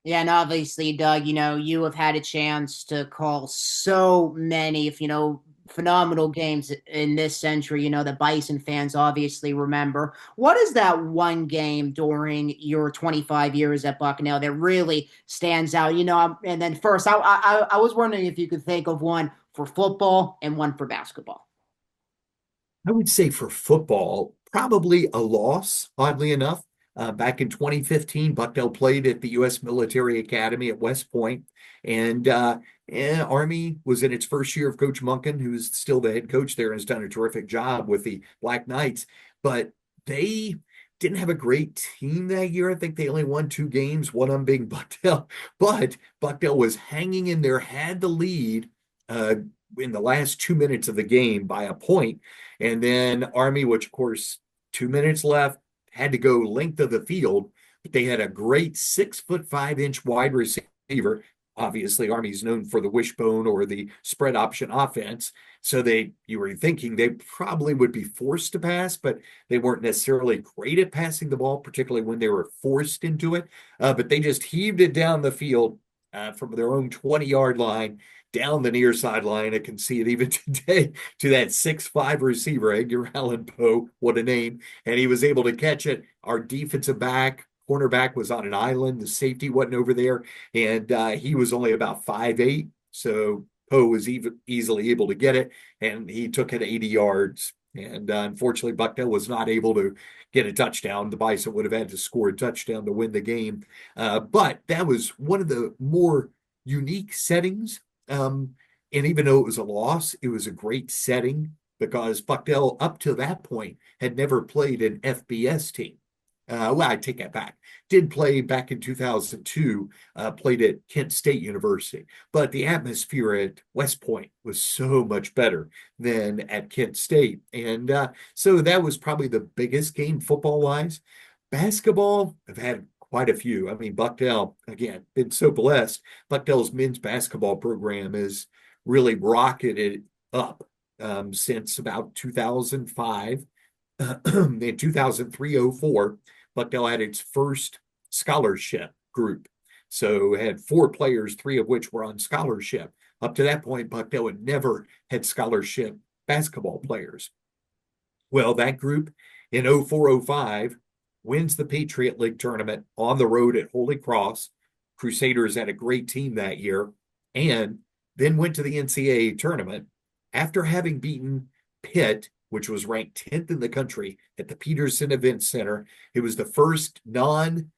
Yeah, and obviously, Doug, you have had a chance to call so many, if phenomenal games in this century, that Bison fans obviously remember. What is that one game during your 25 years at Bucknell that really stands out? And then first, I was wondering if you could think of one for football and one for basketball. I would say for football, probably a loss, oddly enough. Back in 2015, Bucknell played at the U.S. Military Academy at West Point, and Army was in its first year of Coach Munkin, who's still the head coach there and has done a terrific job with the Black Knights. But they didn't have a great team that year. I think they only won two games, one of them being Bucknell. But Bucknell was hanging in there, had the lead uh, in the last 2 minutes of the game by a point, and then Army, which of course 2 minutes left, had to go length of the field, but they had a great 6'5" wide receiver. Obviously, Army's known for the wishbone or the spread option offense. So you were thinking they probably would be forced to pass, but they weren't necessarily great at passing the ball, particularly when they were forced into it. But they just heaved it down the field from their own 20-yard line down the near sideline. I can see it even today to that 6'5" receiver, Edgar Allan Poe. What a name. And he was able to catch it. Our defensive cornerback was on an island. The safety wasn't over there. And he was only about 5'8". So Poe was easily able to get it. And he took it 80 yards. And unfortunately, Bucknell was not able to get a touchdown. The Bison would have had to score a touchdown to win the game. But that was one of the more unique settings. And even though it was a loss, it was a great setting because Bucknell, up to that point, had never played an FBS team. Well, I take that back. Did play back in 2002, played at Kent State University, but the atmosphere at West Point was so much better than at Kent State. And so that was probably the biggest game football wise. Basketball, I've had quite a few. I mean, Bucknell, again, been so blessed. Bucknell's men's basketball program has really rocketed up since about 2005. In 2003-04, Bucknell had its first scholarship group. So it had four players, three of which were on scholarship. Up to that point, Bucknell had never had scholarship basketball players. Well, that group in 04-05 wins the Patriot League tournament on the road at Holy Cross. Crusaders had a great team that year and then went to the NCAA tournament after having beaten Pitt, which was ranked 10th in the country at the Peterson Event Center. It was the first non-league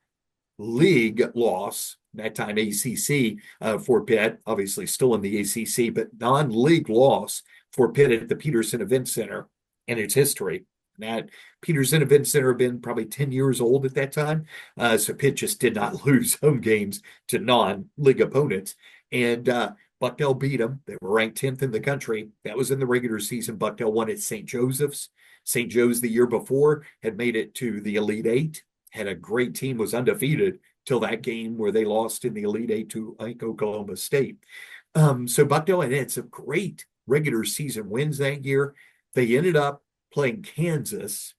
loss, that time ACC, for Pitt, obviously still in the ACC, but non-league loss for Pitt at the Peterson Event Center in its history. That Peterson Event Center had been probably 10 years old at that time. So Pitt just did not lose home games to non-league opponents. And Bucknell beat them. They were ranked 10th in the country. That was in the regular season. Bucknell won at St. Joseph's. St. Joe's the year before had made it to the Elite Eight, had a great team, was undefeated till that game where they lost in the Elite Eight to, I think, Oklahoma State. So Bucknell had some great regular season wins that year. They ended up playing Kansas,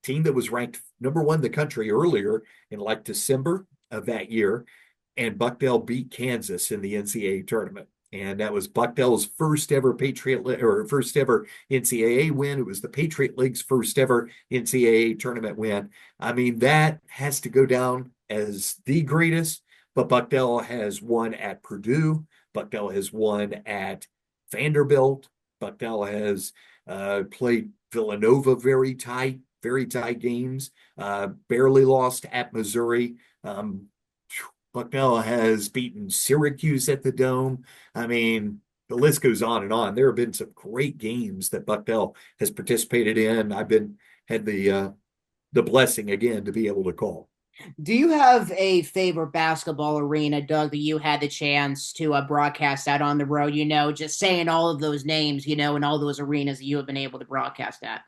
team that was ranked number one in the country earlier in like December of that year. And Bucknell beat Kansas in the NCAA tournament. And that was Bucknell's first ever Patriot or first ever NCAA win. It was the Patriot League's first ever NCAA tournament win. I mean, that has to go down as the greatest. But Bucknell has won at Purdue. Bucknell has won at Vanderbilt. Bucknell has played Villanova very tight games. Barely lost at Missouri. Bucknell has beaten Syracuse at the Dome. I mean, the list goes on and on. There have been some great games that Bucknell has participated in. I've been had the blessing again to be able to call. Do you have a favorite basketball arena, Doug, that you had the chance to broadcast out on the road? Just saying all of those names, and all those arenas that you have been able to broadcast at.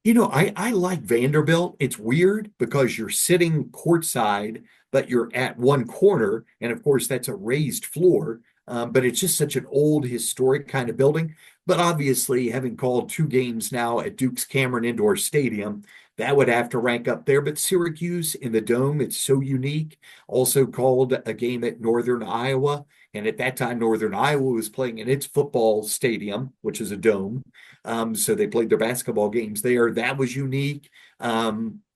I like Vanderbilt. It's weird because you're sitting courtside, but you're at one corner. And of course, that's a raised floor. But it's just such an old, historic kind of building. But obviously, having called two games now at Duke's Cameron Indoor Stadium, that would have to rank up there. But Syracuse in the Dome, it's so unique. Also called a game at Northern Iowa. And at that time, Northern Iowa was playing in its football stadium, which is a dome. So they played their basketball games there. That was unique.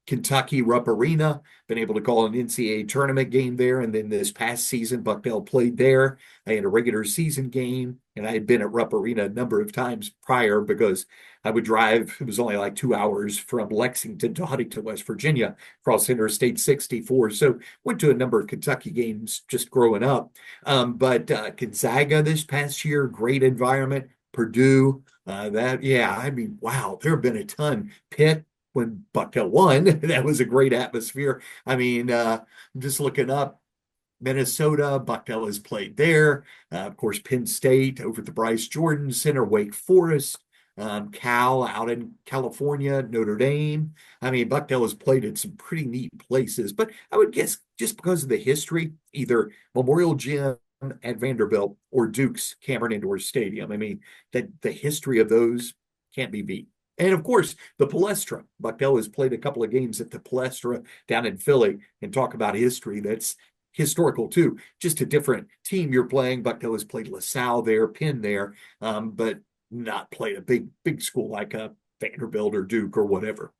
Kentucky Rupp Arena, been able to call an NCAA tournament game there. And then this past season, Bucknell played there. I had a regular season game, and I had been at Rupp Arena a number of times prior because I would drive. It was only like 2 hours from Lexington to Huntington, West Virginia, across Interstate 64. So went to a number of Kentucky games just growing up. But Gonzaga this past year, great environment. Purdue, yeah, I mean, wow, there have been a ton. Pitt, when Bucknell won, that was a great atmosphere. I mean, I'm just looking up Minnesota, Bucknell has played there. Of course, Penn State over at the Bryce Jordan Center, Wake Forest, Cal out in California, Notre Dame. I mean, Bucknell has played at some pretty neat places, but I would guess just because of the history, either Memorial Gym at Vanderbilt or Duke's Cameron Indoor Stadium. I mean, that the history of those can't be beat. And of course, the Palestra. Bucknell has played a couple of games at the Palestra down in Philly, and talk about history. That's historical too. Just a different team you're playing. Bucknell has played LaSalle there, Penn there, but not played a big school like a Vanderbilt or Duke or whatever.